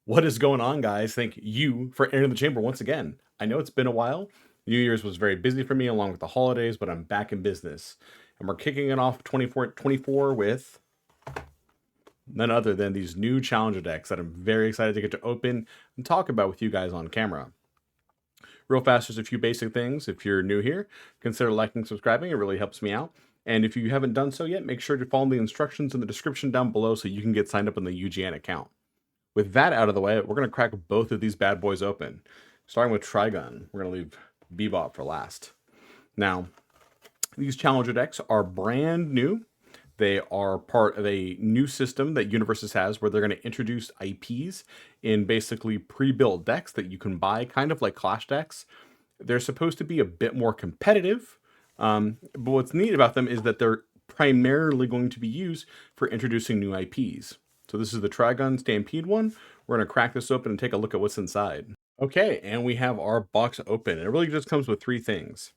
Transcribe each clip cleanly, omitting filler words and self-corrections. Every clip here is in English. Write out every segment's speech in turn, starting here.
What is going on, guys? Thank you for entering the chamber once again. I know it's been a while. New Year's was very busy for me along with the holidays, but I'm back in business. And we're kicking it off 24 with none other than these new challenger decks that I'm very excited to get to open and talk about with you guys on camera. Real fast, just a few basic things. If you're new here, consider liking, subscribing. It really helps me out. And if you haven't done so yet, make sure to follow the instructions in the description down below so you can get signed up in the UGN account. With that out of the way, we're going to crack both of these bad boys open. Starting with Trigun, we're going to leave Bebop for last. Now, these challenger decks are brand new. They are part of a new system that UniVersus has where they're going to introduce IPs in basically pre-built decks that you can buy, kind of like Clash decks. They're supposed to be a bit more competitive, but what's neat about them is that they're primarily going to be used for introducing new IPs. So this is the Trigun Stampede one. We're going to crack this open and take a look at what's inside. Okay, and we have our box open. And it really just comes with three things.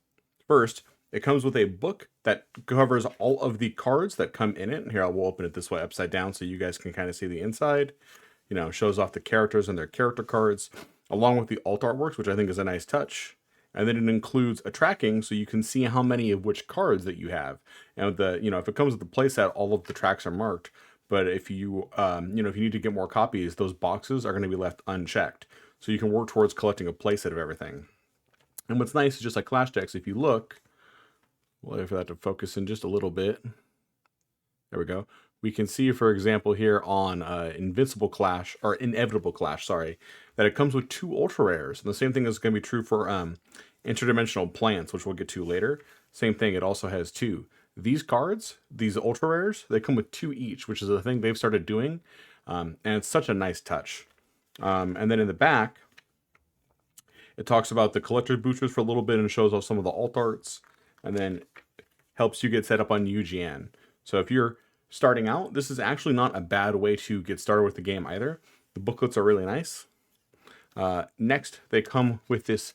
First, it comes with a book that covers all of the cards that come in it. And here, I will open it this way upside down so you guys can kind of see the inside. You know, shows off the characters and their character cards, along with the alt artworks, which I think is a nice touch. And then it includes a tracking so you can see how many of which cards that you have. And if it comes with the playset, all of the tracks are marked. But if you, if you need to get more copies, those boxes are going to be left unchecked. So you can work towards collecting a playset of everything. And what's nice is just like Clash decks, if you look, we'll wait for that to focus in just a little bit. There we go. We can see, for example, here on Inevitable Clash, sorry, that it comes with 2 ultra rares. And the same thing is going to be true for interdimensional plants, which we'll get to later. Same thing, it also has 2. These cards, these ultra rares, they come with 2 each, which is a thing they've started doing, and it's such a nice touch. And then in the back, it talks about the collector's boosters for a little bit and shows off some of the alt arts, and then helps you get set up on UGN. So if you're starting out, this is actually not a bad way to get started with the game either. The booklets are really nice. Next, they come with this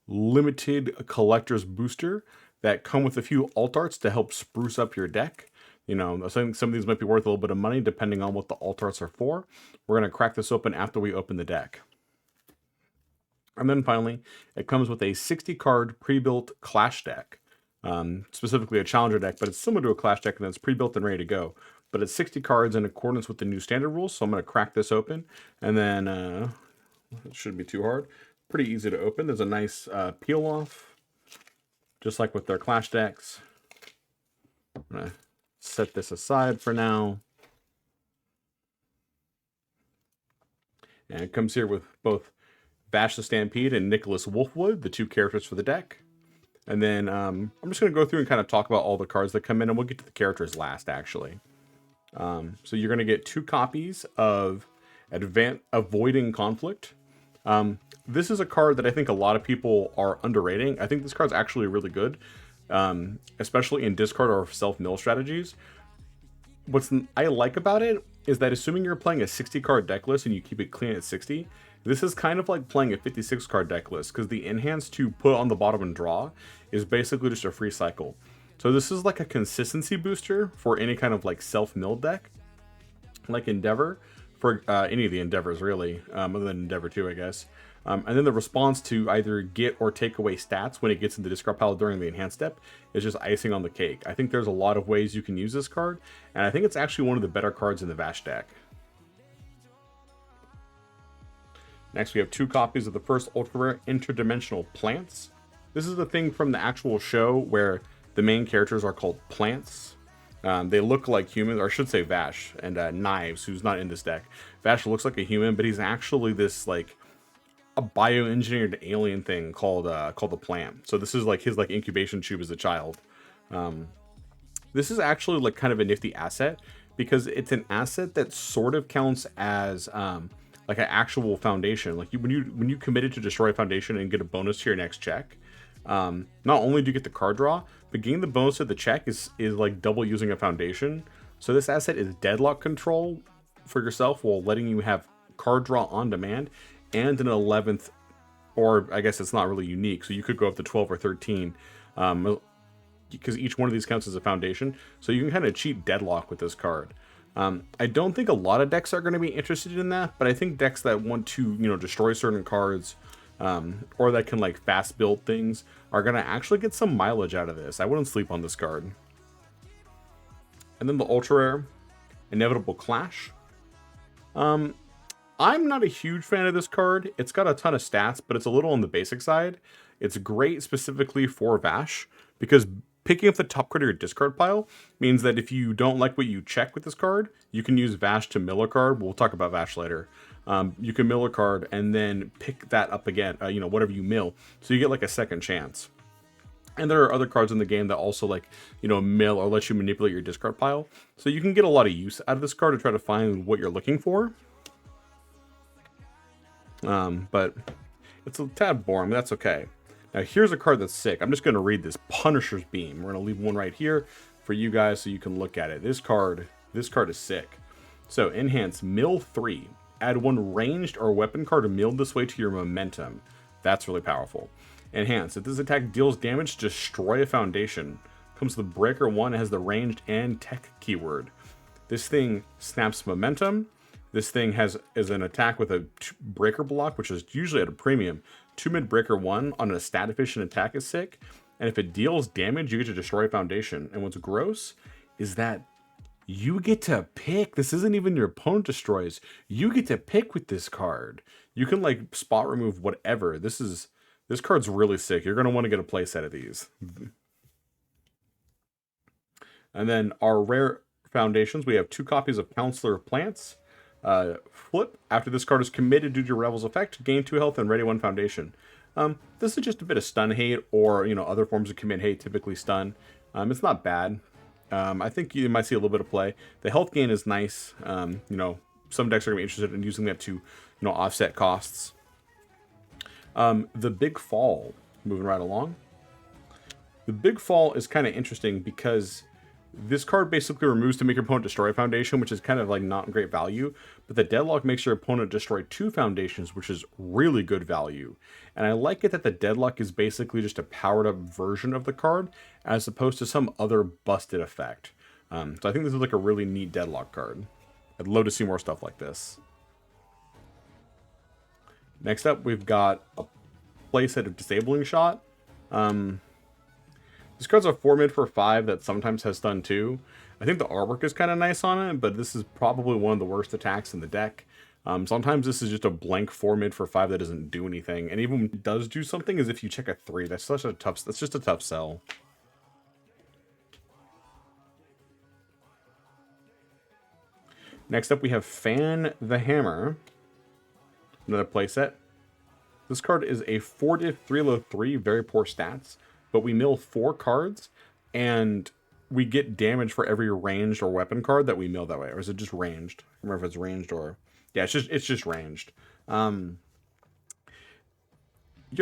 limited collector's booster that come with a few alt arts to help spruce up your deck. You know, I think some of these might be worth a little bit of money depending on what the alt arts are for. We're going to crack this open after we open the deck. And then finally, it comes with a 60-card pre-built Clash deck. Specifically a challenger deck, but it's similar to a Clash deck and it's pre-built and ready to go. But it's 60 cards in accordance with the new standard rules, so I'm going to crack this open. And then, it shouldn't be too hard. Pretty easy to open. There's a nice peel off. Just like with their Clash decks. I'm going to set this aside for now. And it comes here with both Vash the Stampede and Nicholas Wolfwood, the 2 characters for the deck. And then I'm just going to go through and kind of talk about all the cards that come in, and we'll get to the characters last, actually. So you're going to get 2 copies of Avoiding Conflict. This is a card that I think a lot of people are underrating. I think this card's actually really good, especially in discard or self-mill strategies. What I like about it is that assuming you're playing a 60-card deck list and you keep it clean at 60, this is kind of like playing a 56-card deck list because the enhance to put on the bottom and draw is basically just a free cycle. So this is like a consistency booster for any kind of like self-milled deck, like Endeavor, for any of the Endeavors really, other than Endeavor 2, I guess. And then the response to either get or take away stats when it gets into the discard pile during the enhanced step is just icing on the cake. I think there's a lot of ways you can use this card, and I think it's actually one of the better cards in the Vash deck. Next, we have 2 copies of the first ultra rare Interdimensional Plants. This is the thing from the actual show where the main characters are called plants. They look like humans, or I should say Vash, and Knives, who's not in this deck. Vash looks like a human, but he's actually this like a bioengineered alien thing called the plant. So this is like his incubation tube as a child. This is actually like kind of a nifty asset because it's an asset that sort of counts as like an actual foundation. Like when you committed to destroy a foundation and get a bonus to your next check, not only do you get the card draw, but getting the bonus to the check is like double using a foundation. So this asset is deadlock control for yourself while letting you have card draw on demand and an 11th, or I guess it's not really unique, so you could go up to 12 or 13, because each one of these counts as a foundation. So you can kind of cheat deadlock with this card. I don't think a lot of decks are going to be interested in that, but I think decks that want to, destroy certain cards, or that can like fast build things, are going to actually get some mileage out of this. I wouldn't sleep on this card. And then the ultra rare, Inevitable Clash. I'm not a huge fan of this card. It's got a ton of stats, but it's a little on the basic side. It's great specifically for Vash, because picking up the top card of your discard pile means that if you don't like what you check with this card, you can use Vash to mill a card. We'll talk about Vash later. You can mill a card and then pick that up again, whatever you mill. So you get like a second chance. And there are other cards in the game that also like, mill or let you manipulate your discard pile. So you can get a lot of use out of this card to try to find what you're looking for. But it's a tad boring, but that's okay. Now here's a card that's sick. I'm just going to read this. Punisher's Beam. We're going to leave one right here for you guys so you can look at it. This card is sick. So enhance, mill 3. Add 1 ranged or weapon card milled this way to your momentum. That's really powerful. Enhance, if this attack deals damage, destroy a foundation. Comes with breaker 1, it has the ranged and tech keyword. This thing snaps momentum. This thing is an attack with a breaker block, which is usually at a premium. 2 mid breaker 1 on a stat efficient attack is sick. And if it deals damage, you get to destroy a foundation. And what's gross is that you get to pick. This isn't even your opponent destroys. You get to pick with this card. You can like spot remove whatever. This card's really sick. You're going to want to get a playset of these. And then our rare foundations, we have 2 copies of Counselor of Plants. Flip, after this card is committed due to your Revel's effect, gain 2 health and ready 1 foundation. This is just a bit of stun hate, or other forms of commit hate, typically stun. It's not bad. I think you might see a little bit of play. The health gain is nice. Some decks are gonna be interested in using that to offset costs. The Big Fall, moving right along. The Big Fall is kind of interesting because this card basically removes to make your opponent destroy a foundation, which is kind of like not great value. But the Deadlock makes your opponent destroy 2 foundations, which is really good value. And I like it that the Deadlock is basically just a powered up version of the card, as opposed to some other busted effect. So I think this is like a really neat Deadlock card. I'd love to see more stuff like this. Next up, we've got a playset of Disabling Shot. This card's a 4 mid for 5 that sometimes has stun too. I think the artwork is kind of nice on it, but this is probably one of the worst attacks in the deck. Sometimes this is just a blank 4 mid for 5 that doesn't do anything, and even when it does do something is if you check a 3. That's just a tough sell. Next up, we have Fan the Hammer, another playset. This card is a 4-diff 3-3, very poor stats. But we mill 4 cards, and we get damage for every ranged or weapon card that we mill that way. Or is it just ranged? I don't remember if it's ranged or... Yeah, it's just ranged. You're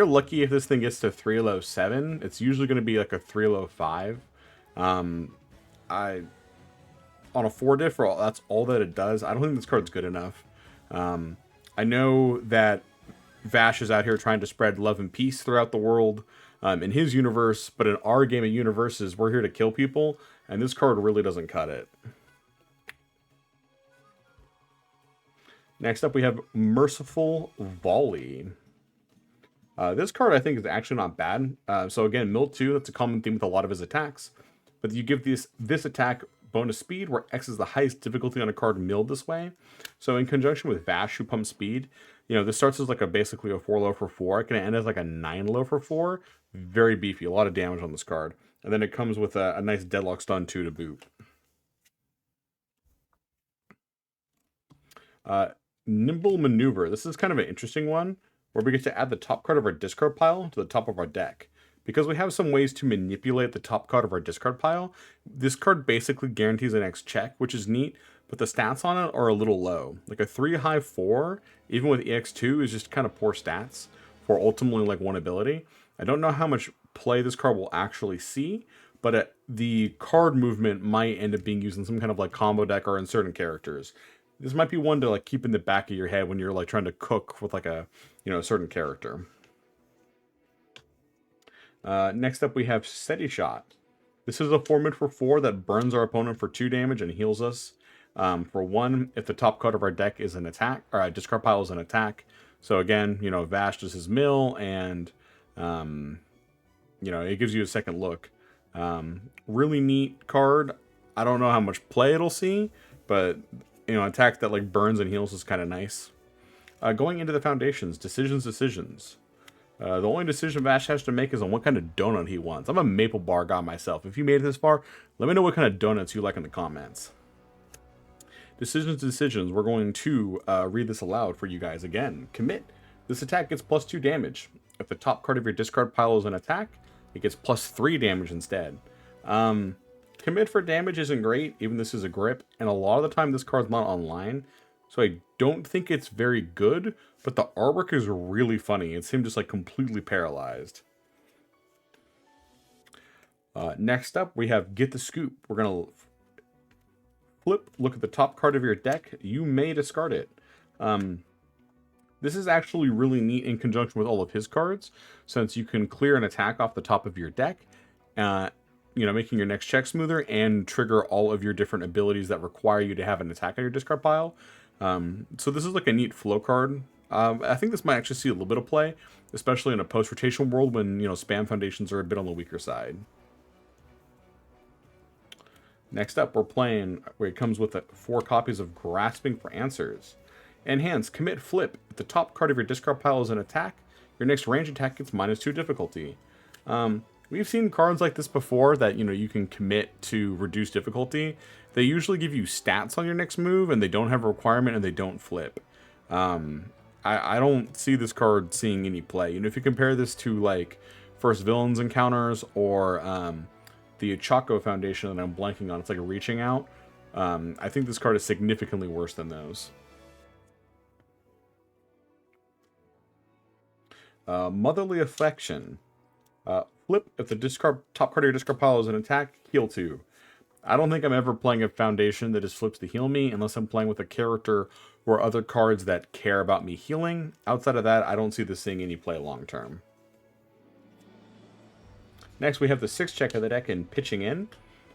lucky if this thing gets to 3-7. It's usually going to be like a 3-5. On a 4-diff, that's all that it does. I don't think this card's good enough. I know that Vash is out here trying to spread love and peace throughout the world. In his universe, but in our game of UniVersus, we're here to kill people, and this card really doesn't cut it. Next up, we have Merciful Volley. This card, I think, is actually not bad. So again, mill 2, that's a common theme with a lot of his attacks. But you give this attack bonus speed, where X is the highest difficulty on a card milled this way. So in conjunction with Vash, who pumps speed, this starts as like basically a 4 low for 4. It can end as like a 9 low for 4. Very beefy, a lot of damage on this card. And then it comes with a nice Deadlock stun too to boot. Nimble Maneuver. This is kind of an interesting one, where we get to add the top card of our discard pile to the top of our deck. Because we have some ways to manipulate the top card of our discard pile, this card basically guarantees an X check, which is neat, but the stats on it are a little low. Like a 3 high 4, even with EX2, is just kind of poor stats for ultimately like 1 ability. I don't know how much play this card will actually see, but the card movement might end up being used in some kind of like combo deck or in certain characters. This might be one to like keep in the back of your head when you're like trying to cook with like a certain character. Next up, we have Steady Shot. This is a 4 mid for 4 that burns our opponent for 2 damage and heals us. For one, if the top card of our deck is an attack, or a discard pile is an attack. So again, you know, Vash does his mill, and you know, it gives you a second look. Really neat card. I don't know how much play it'll see, but you know, attack that like burns and heals is kind of nice. Going into the foundations, decisions. The only decision Vash has to make is on what kind of donut he wants. I'm a maple bar guy myself. If you made it this far, let me know what kind of donuts you like in the comments. Decisions. We're going to read this aloud for you guys again. Commit. This attack gets +2 damage. If the top card of your discard pile is an attack, it gets +3 damage instead. Commit for damage isn't great, even this is a grip, and a lot of the time this card's not online, so I don't think it's very good, but the artwork is really funny. It's him just like completely paralyzed. Next up, we have Get the Scoop. We're going to flip, look at the top card of your deck. You may discard it. This is actually really neat in conjunction with all of his cards, since you can clear an attack off the top of your deck, you know, making your next check smoother, and trigger all of your different abilities that require you to have an attack on your discard pile. So this is like a neat flow card. I think this might actually see a little bit of play, especially in a post-rotation world when, you know, spam foundations are a bit on the weaker side. Next up, we're playing where it comes with 4 copies of Grasping for Answers. Enhance, commit, flip. If the top card of your discard pile is an attack, your next range attack gets -2 difficulty. We've seen cards like this before that, you know, you can commit to reduce difficulty. They usually give you stats on your next move, and they don't have a requirement, and they don't flip. I don't see this card seeing any play. You know, if you compare this to like First Villains Encounters or the Chaco Foundation that I'm blanking on, it's like a Reaching Out. I think this card is significantly worse than those. Motherly Affection. Flip, if the top card of your discard pile is an attack, heal 2. I don't think I'm ever playing a foundation that just flips to heal me unless I'm playing with a character or other cards that care about me healing. Outside of that, I don't see this seeing any play long term. Next, we have the 6 check of the deck and Pitching In.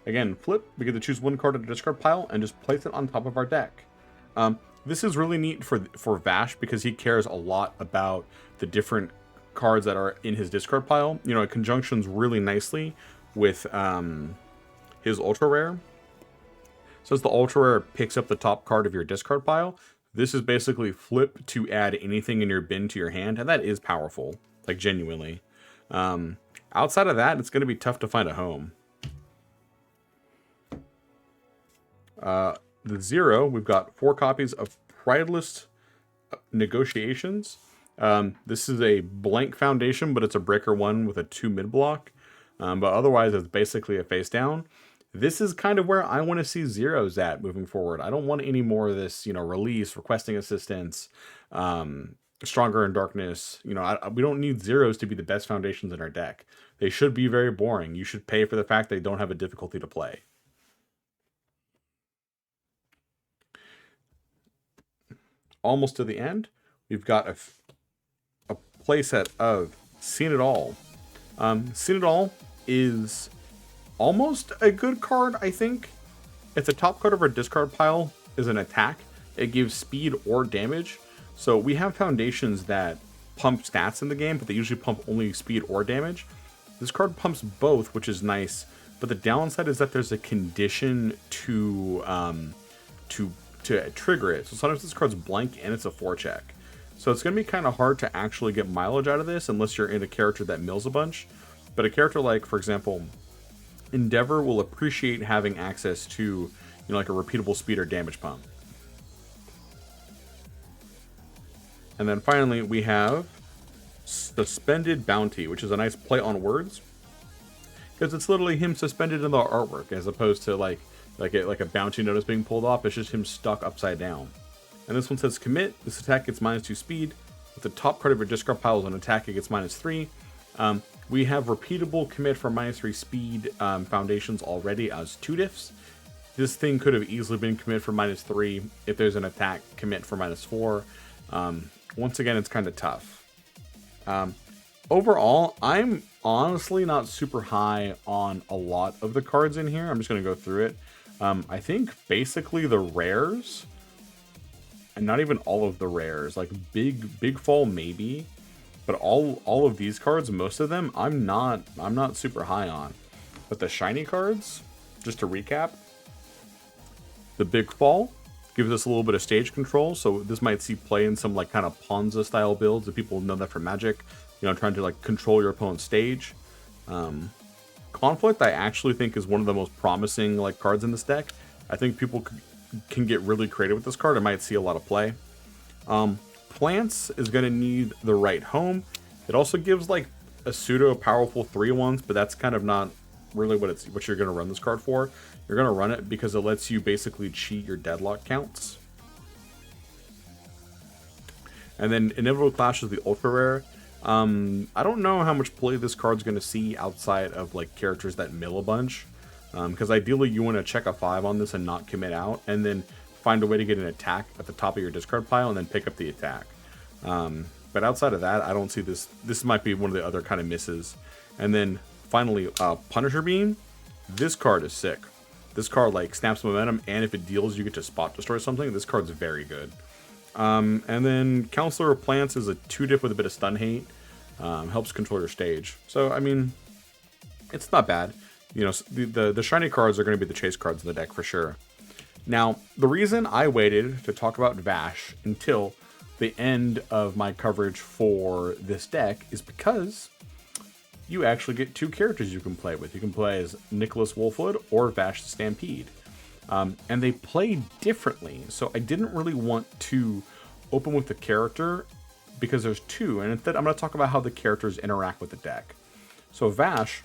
Again, flip, we get to choose 1 card of the discard pile and just place it on top of our deck. This is really neat for Vash because he cares a lot about the different cards that are in his discard pile. You know, it conjunctions really nicely with his ultra rare. Since the ultra rare picks up the top card of your discard pile, this is basically flip to add anything in your bin to your hand, and that is powerful, like genuinely. Outside of that, it's going to be tough to find a home. The 0, we've got 4 copies of Prideless Negotiations. This is a blank foundation, but it's a breaker 1 with a 2 mid block. But otherwise, it's basically a face down. This is kind of where I want to see zeros at moving forward. I don't want any more of this, you know, release, requesting assistance, stronger in darkness. You know, we don't need zeros to be the best foundations in our deck. They should be very boring. You should pay for the fact they don't have a difficulty to play. Almost to the end, we've got a playset of Seen It All. Seen It All is almost a good card, I think. If the top card of our discard pile is an attack, it gives speed or damage. So we have foundations that pump stats in the game, but they usually pump only speed or damage. This card pumps both, which is nice, but the downside is that there's a condition to trigger it. So sometimes this card's blank and it's a 4 check. So it's going to be kind of hard to actually get mileage out of this unless you're in a character that mills a bunch. But a character like, for example, Endeavor will appreciate having access to, you know, like a repeatable speed or damage pump. And then finally, we have Suspended Bounty, which is a nice play on words, because it's literally him suspended in the artwork as opposed to like a bounty notice being pulled off. It's just him stuck upside down. And this one says commit. This attack gets -2 speed. If the top card of your discard pile is an attack, it gets -3. We have repeatable commit for -3 speed foundations already as 2 diffs. This thing could have easily been commit for -3 if there's an attack commit for -4. Once again, it's kind of tough. Overall, I'm honestly not super high on a lot of the cards in here. I'm just going to go through it. I think basically the rares, and not even all of the rares, like big fall maybe, but all of these cards, most of them, I'm not super high on. But the shiny cards, just to recap, the big fall gives us a little bit of stage control, so this might see play in some like kind of Ponza style builds if people know that from Magic, you know, trying to like control your opponent's stage. Conflict I actually think is one of the most promising like cards in this deck. I think people can get really creative with this card. I might see a lot of play. Plants is going to need the right home. It also gives like a pseudo powerful 3/1s, but that's kind of not really what you're going to run this card for. You're going to run it because it lets you basically cheat your deadlock counts. And then Inevitable Clash is the ultra rare. I don't know how much play this card's going to see outside of like characters that mill a bunch. Because ideally you want to check a 5 on this and not commit out, and then find a way to get an attack at the top of your discard pile and then pick up the attack. But outside of that, I don't see this. This might be one of the other kind of misses. And then finally, Punisher Beam. This card is sick. This card like snaps momentum, and if it deals, you get to spot destroy something. This card's very good. And then Counselor of Plants is a 2-dip with a bit of stun hate. Helps control your stage. So I mean, it's not bad. You know, the shiny cards are going to be the chase cards in the deck for sure. Now, the reason I waited to talk about Vash until the end of my coverage for this deck is because you actually get 2 characters you can play with. You can play as Nicholas Wolfwood or Vash the Stampede. And they play differently, so I didn't really want to open with the character because there's 2, and instead I'm going to talk about how the characters interact with the deck. So Vash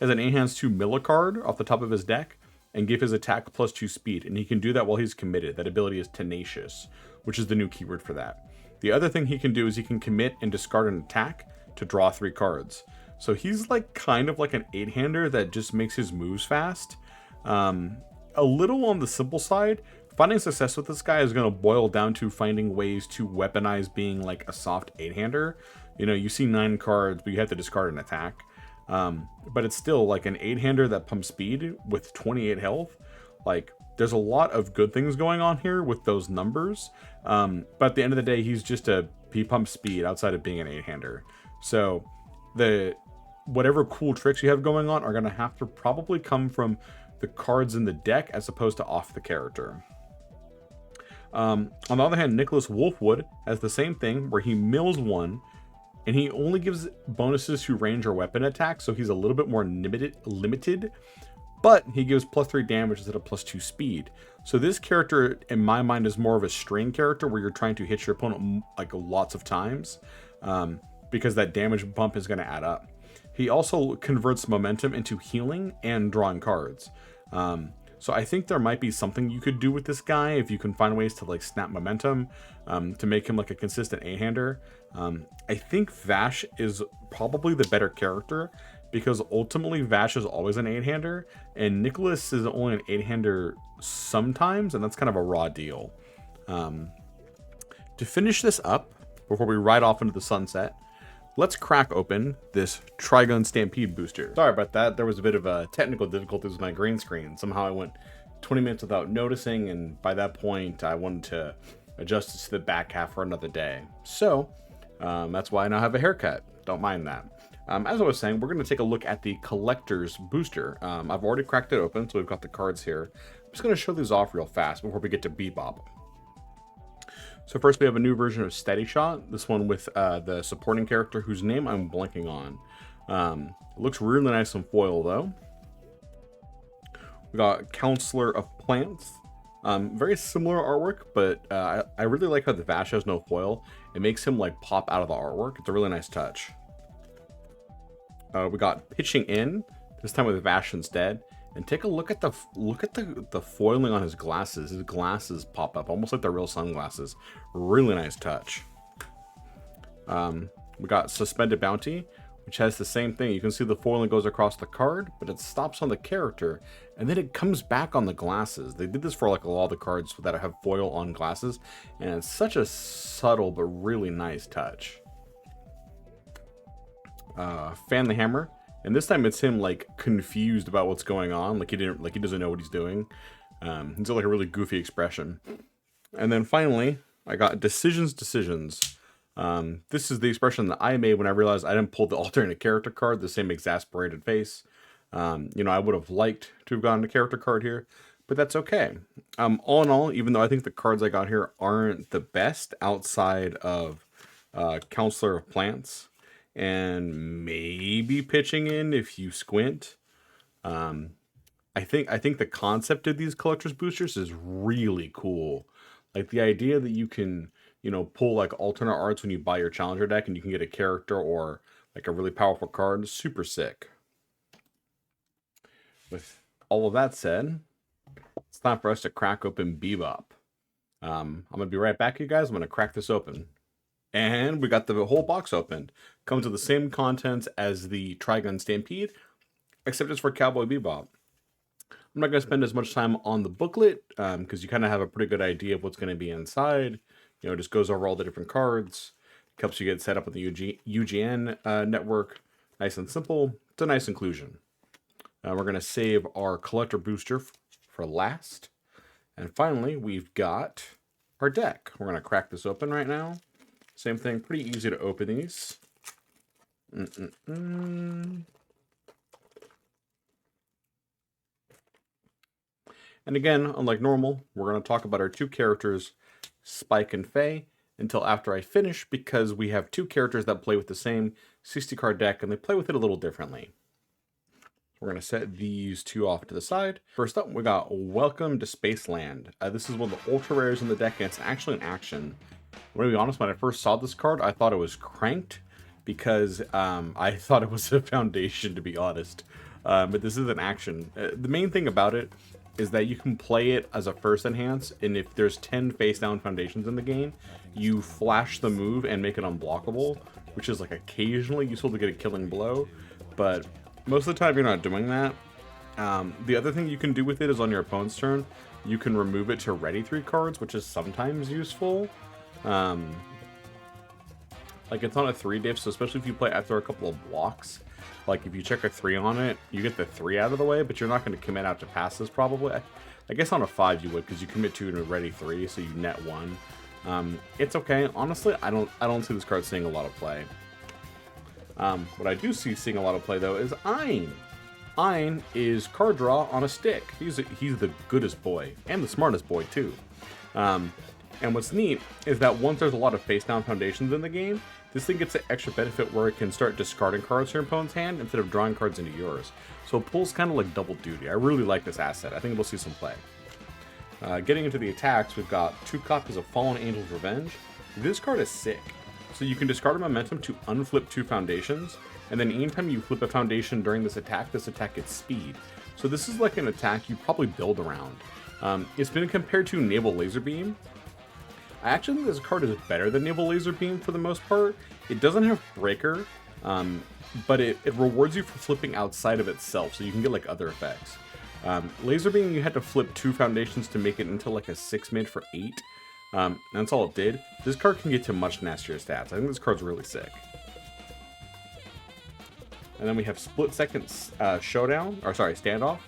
has an 8 hands 2 mill a card off the top of his deck and give his attack +2 speed, and he can do that while he's committed. That ability is Tenacious, which is the new keyword for that. The other thing he can do is he can commit and discard an attack to draw 3 cards. So he's like kind of like an 8-hander that just makes his moves fast. A little on the simple side. Finding success with this guy is going to boil down to finding ways to weaponize being like a soft 8-hander. You know, you see 9 cards, but you have to discard an attack. But it's still like an 8-hander that pumps speed with 28 health. Like, there's a lot of good things going on here with those numbers. But at the end of the day, he pumps speed outside of being an 8-hander. So whatever cool tricks you have going on are going to have to probably come from the cards in the deck as opposed to off the character. On the other hand, Nicholas Wolfwood has the same thing where he mills 1, and he only gives bonuses to range or weapon attacks, so he's a little bit more limited, but he gives +3 damage instead of +2 speed. So this character, in my mind, is more of a string character where you're trying to hit your opponent like lots of times, because that damage bump is going to add up. He also converts momentum into healing and drawing cards. So I think there might be something you could do with this guy if you can find ways to like snap momentum, to make him like a consistent 8-hander. I think Vash is probably the better character because ultimately Vash is always an 8-hander and Nicholas is only an 8-hander sometimes, and that's kind of a raw deal. To finish this up before we ride off into the sunset, let's crack open this Trigun Stampede booster. Sorry about that. There was a bit of a technical difficulties with my green screen. Somehow I went 20 minutes without noticing, and by that point I wanted to adjust it to the back half for another day. So that's why I now have a haircut. Don't mind that. As I was saying, we're going to take a look at the Collector's Booster. I've already cracked it open, so we've got the cards here. I'm just going to show these off real fast before we get to Bebop. So first we have a new version of Steady Shot, this one with the supporting character whose name I'm blanking on. It looks really nice in foil though. We got Counselor of Plants. Very similar artwork, but I really like how the Vash has no foil. It makes him like pop out of the artwork. It's a really nice touch. We got Pitching In, this time with Vash instead. And take a look at the foiling on his glasses. His glasses pop up almost like they're real sunglasses. Really nice touch. We got Suspended Bounty, which has the same thing. You can see the foiling goes across the card, but it stops on the character, and then it comes back on the glasses. They did this for like a lot of the cards that have foil on glasses, and it's such a subtle but really nice touch. Fan the Hammer And this time it's him like confused about what's going on, like he doesn't know what he's doing. He's got like a really goofy expression. And then finally, I got decisions. This is the expression that I made when I realized I didn't pull the alternate character card, the same exasperated face. You know, I would have liked to have gotten a character card here, but that's okay. All in all, even though I think the cards I got here aren't the best outside of Counselor of Plants and maybe Pitching In if you squint, I think the concept of these collector's boosters is really cool. Like the idea that you can, you know, pull like alternate arts when you buy your challenger deck and you can get a character or like a really powerful card, super sick. With all of that said, it's time for us to crack open Bebop. I'm gonna be right back, you guys. I'm gonna crack this open. And we got the whole box opened. Comes with the same contents as the Trigun Stampede, except it's for Cowboy Bebop. I'm not going to spend as much time on the booklet, because you kind of have a pretty good idea of what's going to be inside. You know, it just goes over all the different cards. Helps you get set up with the UGN network. Nice and simple. It's a nice inclusion. We're going to save our collector booster for last. And finally, we've got our deck. We're going to crack this open right now. Same thing, pretty easy to open these. And again, unlike normal, we're going to talk about our two characters, Spike and Faye, until after I finish, because we have two characters that play with the same 60 card deck, and they play with it a little differently. We're going to set these two off to the side. First up, we got Welcome to Spaceland. This is one of the ultra rares in the deck, and it's actually an action. I'm going to be honest, when I first saw this card, I thought it was cranked, because I thought it was a foundation, to be honest. But this is an action. The main thing about it is that you can play it as a first enhance, and if there's 10 face down foundations in the game, you flash the move and make it unblockable, which is like occasionally useful to get a killing blow, but most of the time you're not doing that. The other thing you can do with it is on your opponent's turn, you can remove it to ready 3 cards, which is sometimes useful. Like it's on a 3 diff, so especially if you play after a couple of blocks, like if you check a 3 on it, you get the 3 out of the way, but you're not going to commit out to passes probably. I guess on a 5 you would, because you commit 2 and a ready 3, so you net 1. It's okay. Honestly, I don't see this card seeing a lot of play. What I do see seeing a lot of play though is Ein. Ein is card draw on a stick. He's the goodest boy and the smartest boy too. And what's neat is that once there's a lot of face down foundations in the game, this thing gets an extra benefit where it can start discarding cards from your opponent's hand instead of drawing cards into yours. So it pulls kind of like double duty. I really like this asset. I think we'll see some play. Getting into the attacks, we've got 2 copies of Fallen Angel's Revenge. This card is sick. So you can discard a momentum to unflip 2 foundations, and then anytime you flip a foundation during this attack gets speed. So this is like an attack you probably build around. It's been compared to Naval Laser Beam. I actually think this card is better than Naval Laser Beam for the most part. It doesn't have Breaker, but it rewards you for flipping outside of itself, so you can get like other effects. Laser Beam, you had to flip 2 foundations to make it into like a 6 mid for 8. That's all it did. This card can get to much nastier stats. I think this card's really sick. And then we have Split Second Standoff.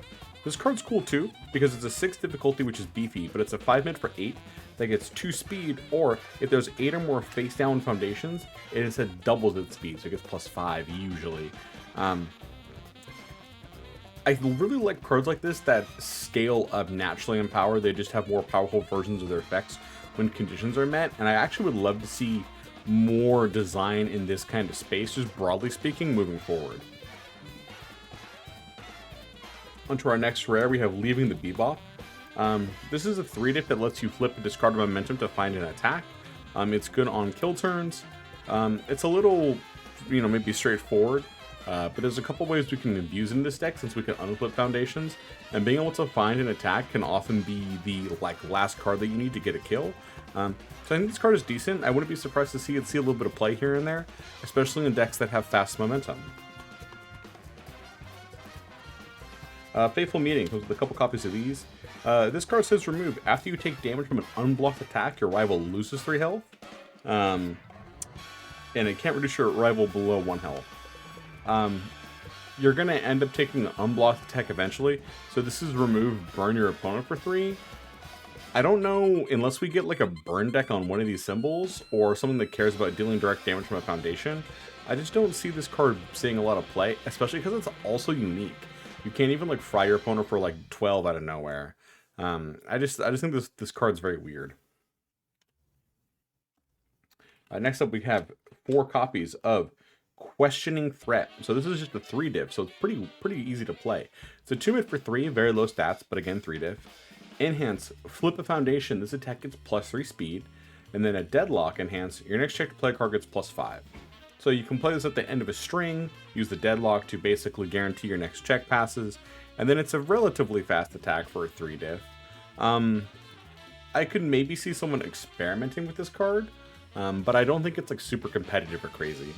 This card's cool too, because it's a 6 difficulty, which is beefy, but it's a 5 mid for 8 that gets 2 speed, or if there's 8 or more face down foundations, it instead doubles its speed, so it gets +5 usually. I really like cards like this that scale up naturally in power. They just have more powerful versions of their effects when conditions are met, and I actually would love to see more design in this kind of space, just broadly speaking, moving forward. Onto our next rare, we have Leaving the Bebop. This is a 3 diff that lets you flip a discard of momentum to find an attack. It's good on kill turns. It's a little, maybe straightforward, but there's a couple ways we can abuse in this deck since we can unflip foundations, and being able to find an attack can often be the last card that you need to get a kill. So I think this card is decent. I wouldn't be surprised to see a little bit of play here and there, especially in decks that have fast momentum. Fateful Meeting comes with a couple copies of these. This card says remove. After you take damage from an unblocked attack, your rival loses 3 health. And it can't reduce your rival below 1 health. you're going to end up taking an unblocked attack eventually. So this is remove burn your opponent for 3. I don't know, unless we get like a burn deck on one of these symbols, or something that cares about dealing direct damage from a foundation, I just don't see this card seeing a lot of play, especially because it's also unique. You can't even like fry your opponent for like 12 out of nowhere. I just think this card's very weird. Next up, we have 4 copies of Questioning Threat. So this is just a 3 diff, so it's pretty easy to play. It's a 2-mid for 3, very low stats, but again 3 diff. Enhance, flip a foundation. This attack gets +3 speed, and then a Deadlock enhance. Your next check to play card gets +5. So you can play this at the end of a string. Use the Deadlock to basically guarantee your next check passes, and then it's a relatively fast attack for a 3 diff. I could maybe see someone experimenting with this card, but I don't think it's like super competitive or crazy.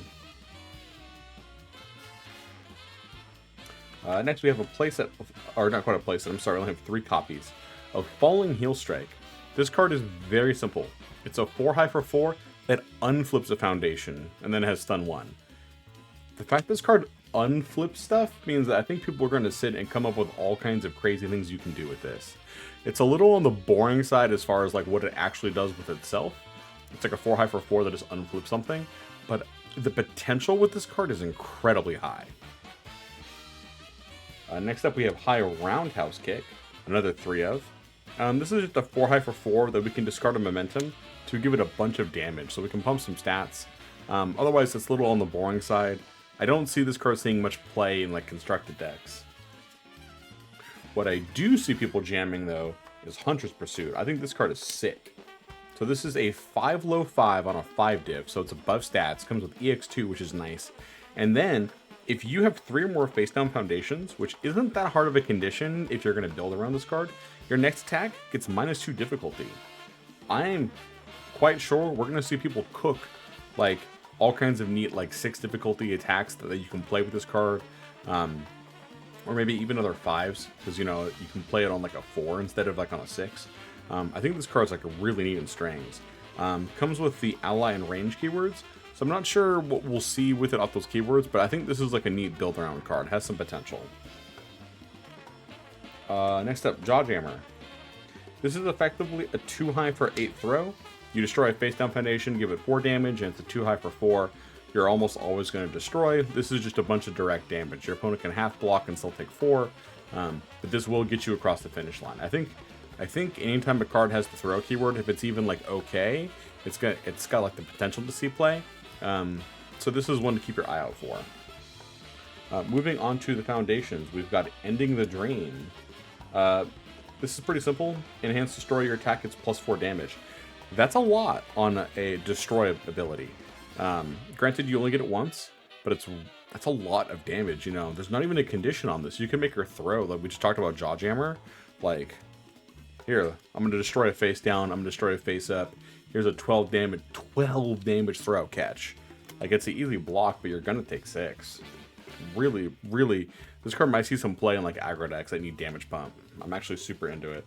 Next we have a playset, or not quite a playset, I'm sorry, I only have 3 copies of Falling Heel Strike. This card is very simple. It's a 4 for 4 that unflips a foundation, and then it has stun 1. The fact this card unflips stuff means that I think people are going to sit and come up with all kinds of crazy things you can do with this. It's a little on the boring side as far as like what it actually does with itself. It's like a 4 for 4 that just unflips something, but the potential with this card is incredibly high. Next up we have High Roundhouse Kick, another 3 of. This is just a 4 for 4 that we can discard a momentum to give it a bunch of damage, so we can pump some stats. Otherwise, it's a little on the boring side. I don't see this card seeing much play in like constructed decks. What I do see people jamming though is Hunter's Pursuit. I think this card is sick. So this is a 5 low 5 on a 5 diff, so it's above stats, comes with EX2, which is nice. And then if you have 3 or more face down foundations, which isn't that hard of a condition if you're going to build around this card, your next attack gets -2 difficulty. I'm quite sure we're going to see people cook like all kinds of neat like 6 difficulty attacks that you can play with this card, or maybe even other 5s, because you know you can play it on like a 4 instead of like on a 6. I think this card's like really neat in strings. Comes with the ally and range keywords, so I'm not sure what we'll see with it off those keywords, but I think this is like a neat build around card. It has some potential. Next up, Jawjammer. This is effectively a 2 for 8 throw. You destroy a face down foundation, give it 4 damage, and it's a 2 for 4. You're almost always going to destroy. This is just a bunch of direct damage. Your opponent can half block and still take 4, but this will get you across the finish line. I think anytime a card has the throw keyword, if it's even like okay, it's got like the potential to see play. So this is one to keep your eye out for. Moving on to the foundations, we've got Ending the Drain. This is pretty simple. Enhance Destroy, your attack gets +4 damage. That's a lot on a destroy ability. Granted, you only get it once, but that's a lot of damage. You know, there's not even a condition on this. You can make her throw, like we just talked about Jawjammer. Like, here, I'm gonna destroy a face down. I'm gonna destroy a face up. Here's a 12 damage throw catch. Like, it's an easy block, but you're gonna take 6. Really, this card might see some play in like aggro decks that need damage pump. I'm actually super into it.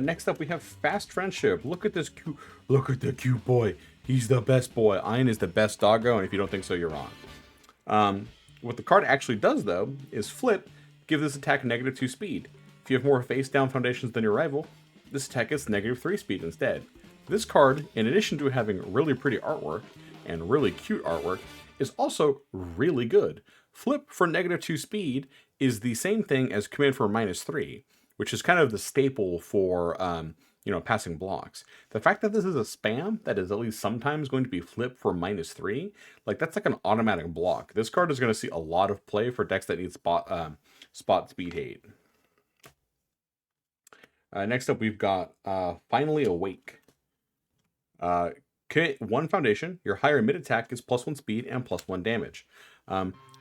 Next up, we have Fast Friendship. Look at the cute boy. He's the best boy. Iron is the best doggo, and if you don't think so, you're wrong. What the card actually does, though, is flip, give this attack -2 speed. If you have more face down foundations than your rival, this attack gets -3 speed instead. This card, in addition to having really pretty artwork and really cute artwork, is also really good. Flip for -2 speed is the same thing as command for -3, which is kind of the staple for passing blocks. The fact that this is a spam that is at least sometimes going to be flip for -3, like that's like an automatic block. This card is going to see a lot of play for decks that need spot speed hate. Next up, we've got Finally Awake. Commit 1 foundation. Your higher mid attack is +1 speed and +1 damage.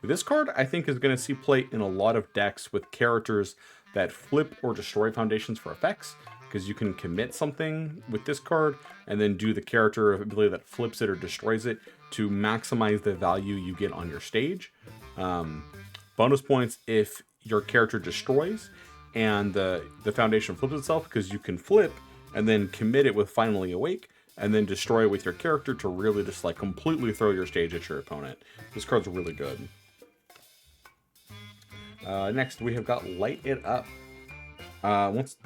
This card, I think, is going to see play in a lot of decks with characters that flip or destroy foundations for effects, because you can commit something with this card and then do the character ability that flips it or destroys it to maximize the value you get on your stage. Bonus points if your character destroys and the foundation flips itself, because you can flip and then commit it with Finally Awake and then destroy it with your character to really just like completely throw your stage at your opponent. This card's really good. Next, we have got Light It Up. Once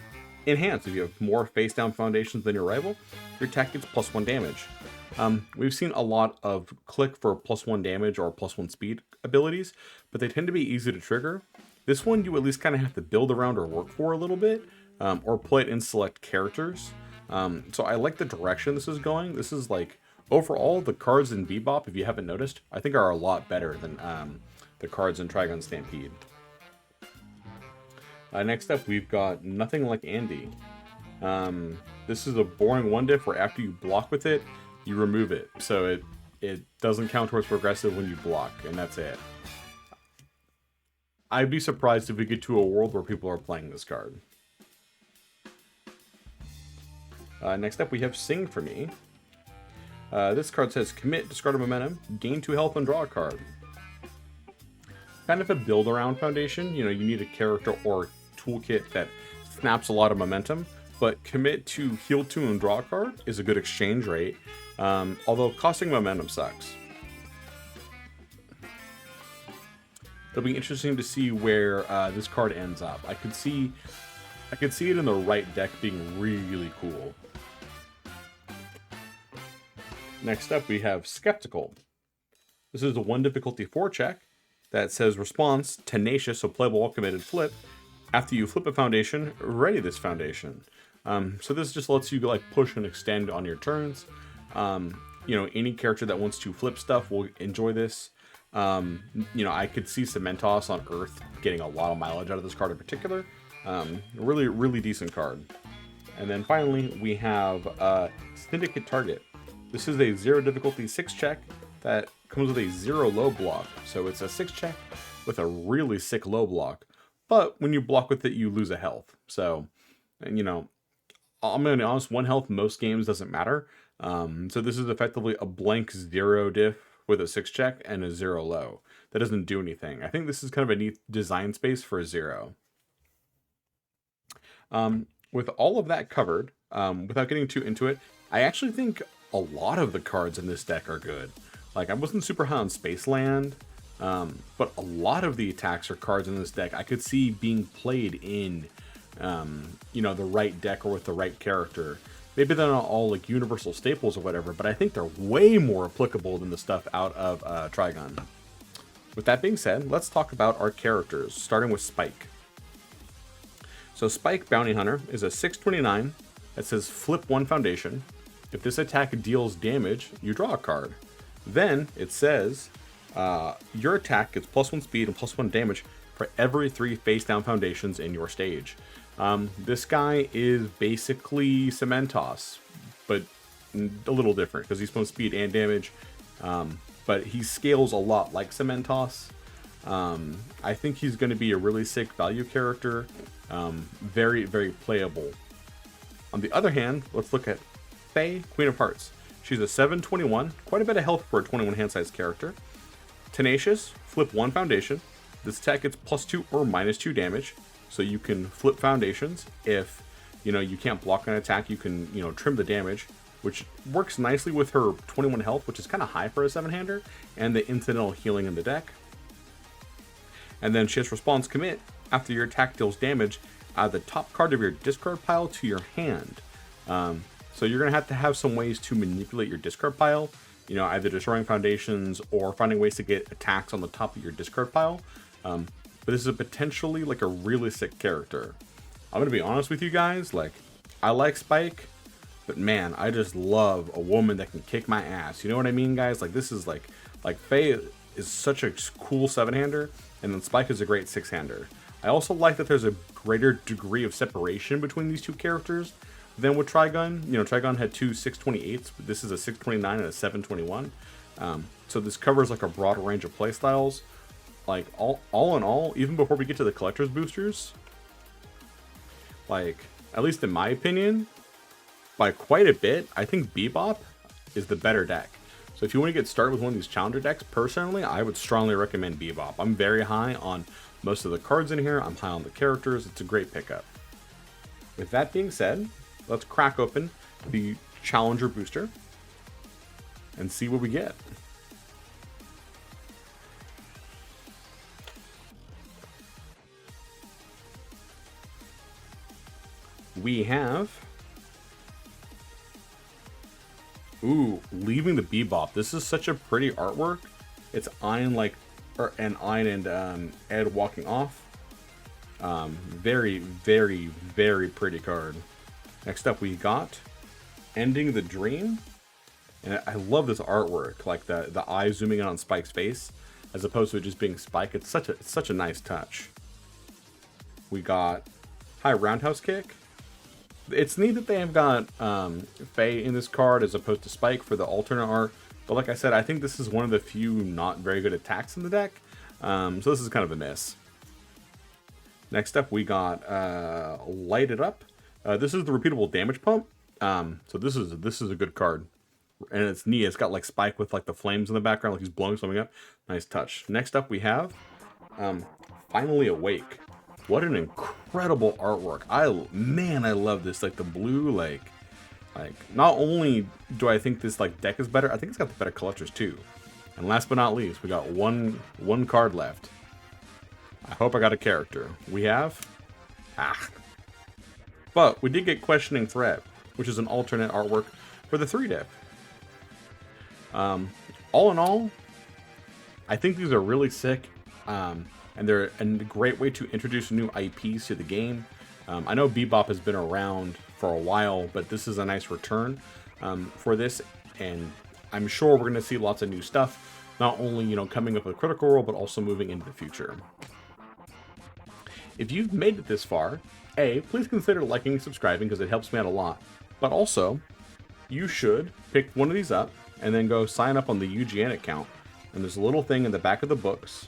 enhanced, if you have more face down foundations than your rival, your attack gets +1 damage. We've seen a lot of click for +1 damage or +1 speed abilities, but they tend to be easy to trigger. This one you at least kind of have to build around or work for a little bit, or play it in select characters. So I like the direction this is going. This is like, overall, the cards in Bebop, if you haven't noticed, I think are a lot better than the cards in Trigun Stampede. Next up, we've got Nothing Like Andy. This is a boring one diff where after you block with it, you remove it. So it doesn't count towards progressive when you block, and that's it. I'd be surprised if we get to a world where people are playing this card. Next up, we have Sing For Me. This card says, commit, discard a momentum, gain 2 health, and draw a card. Kind of a build-around foundation. You know, you need a character or toolkit that snaps a lot of momentum, but commit to heal 2 and draw a card is a good exchange rate, although costing momentum sucks. It'll be interesting to see where this card ends up. I could see it in the right deck being really cool. Next up, we have Skeptical. This is a 1 difficulty 4 check that says response, tenacious, so playable while committed, flip. After you flip a foundation, ready this foundation. So this just lets you like push and extend on your turns. You know, any character that wants to flip stuff will enjoy this. You know, I could see Cementos on Earth getting a lot of mileage out of this card in particular. Really, really decent card. And then finally, we have Syndicate Target. This is a 0 difficulty 6 check that comes with a 0 low block. So it's a 6 check with a really sick low block. But when you block with it, you lose a health. So, you know, I'm going to be honest, 1 health most games doesn't matter. So this is effectively a blank 0 diff with a 6 check and a 0 low. That doesn't do anything. I think this is kind of a neat design space for a 0. With all of that covered, without getting too into it, I actually think a lot of the cards in this deck are good. Like, I wasn't super high on Spaceland, but a lot of the attacks or cards in this deck I could see being played in, you know, the right deck or with the right character. Maybe they're not all like universal staples or whatever, but I think they're way more applicable than the stuff out of Trigun. With that being said, let's talk about our characters, starting with Spike. So Spike Bounty Hunter is a 629 that says flip 1 foundation. If this attack deals damage, you draw a card. Then it says your attack gets +1 speed and +1 damage for every 3 face down foundations in your stage. This guy is basically Cementos, but a little different because he's both speed and damage. But he scales a lot like Cementos. I think he's going to be a really sick value character. Very, very playable. On the other hand, let's look at Faye, Queen of Hearts. She's a 721, quite a bit of health for a 21 hand size character. Tenacious, flip 1 foundation. This attack gets +2 or -2 damage, so you can flip foundations. If you know you can't block an attack, you can trim the damage, which works nicely with her 21 health, which is kind of high for a 7-hander, and the incidental healing in the deck. And then she has response commit. After your attack deals damage, add the top card of your discard pile to your hand. So you're going to have some ways to manipulate your discard pile, either destroying foundations or finding ways to get attacks on the top of your discard pile. But this is a potentially like a really sick character. I'm going to be honest with you guys, like, I like Spike, but man, I just love a woman that can kick my ass. You know what I mean, guys? Like, this is like Faye is such a cool 7-hander, and then Spike is a great 6-hander. I also like that there's a greater degree of separation between these two characters than with Trigun. Trigun had 2 628s, but this is a 629 and a 721. So this covers like a broader range of playstyles. Like all in all, even before we get to the collector's boosters, like, at least in my opinion, by quite a bit, I think Bebop is the better deck. So if you want to get started with one of these challenger decks, personally, I would strongly recommend Bebop. I'm very high on most of the cards in here. I'm high on the characters. It's a great pickup. With that being said, let's crack open the challenger booster and see what we get. we have... Ooh, Leaving the Bebop. This is such a pretty artwork. It's Ein and Ed walking off. Very, very, very pretty card. Next up, we got Ending the Dream. And I love this artwork, like the eye zooming in on Spike's face, as opposed to it just being Spike. It's such a nice touch. We got High Roundhouse Kick. It's neat that they have got Faye in this card as opposed to Spike for the alternate art. But like I said, I think this is one of the few not very good attacks in the deck. So this is kind of a miss. Next up, we got Light It Up. This is the repeatable damage pump. So this is a good card. And it's neat. It's got like Spike with like the flames in the background, like he's blowing something up. Nice touch. Next up, we have Finally Awake. What an incredible artwork. Man, I love this. Like the blue, like not only do I think this like deck is better, I think it's got the better collectors too. And last but not least, we got one card left. I hope I got a character. We have but we did get Questioning Threat, which is an alternate artwork for the 3-dip. All in all, I think these are really sick. And they're a great way to introduce new IPs to the game. I know Bebop has been around for a while, but this is a nice return for this, and I'm sure we're going to see lots of new stuff, not only coming up with Critical Role, but also moving into the future. If you've made it this far, please consider liking and subscribing because it helps me out a lot. But also, you should pick one of these up and then go sign up on the UGN account. And there's a little thing in the back of the books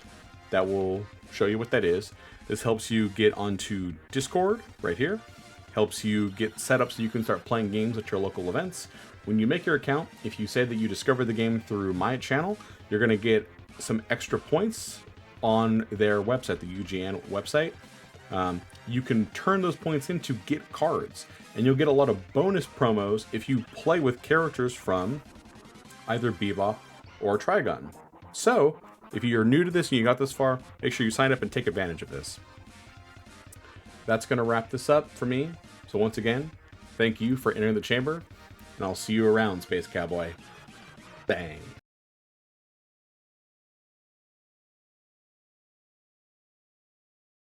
that will show you what that is. This helps you get onto Discord right here. Helps you get set up so you can start playing games at your local events. When you make your account, if you say that you discovered the game through my channel, you're going to get some extra points on their website, the UGN website. You can turn those points in to get cards, and you'll get a lot of bonus promos if you play with characters from either Bebop or Trigun. So, if you're new to this and you got this far, make sure you sign up and take advantage of this. That's going to wrap this up for me. So once again, thank you for entering the chamber, and I'll see you around, Space Cowboy. Bang.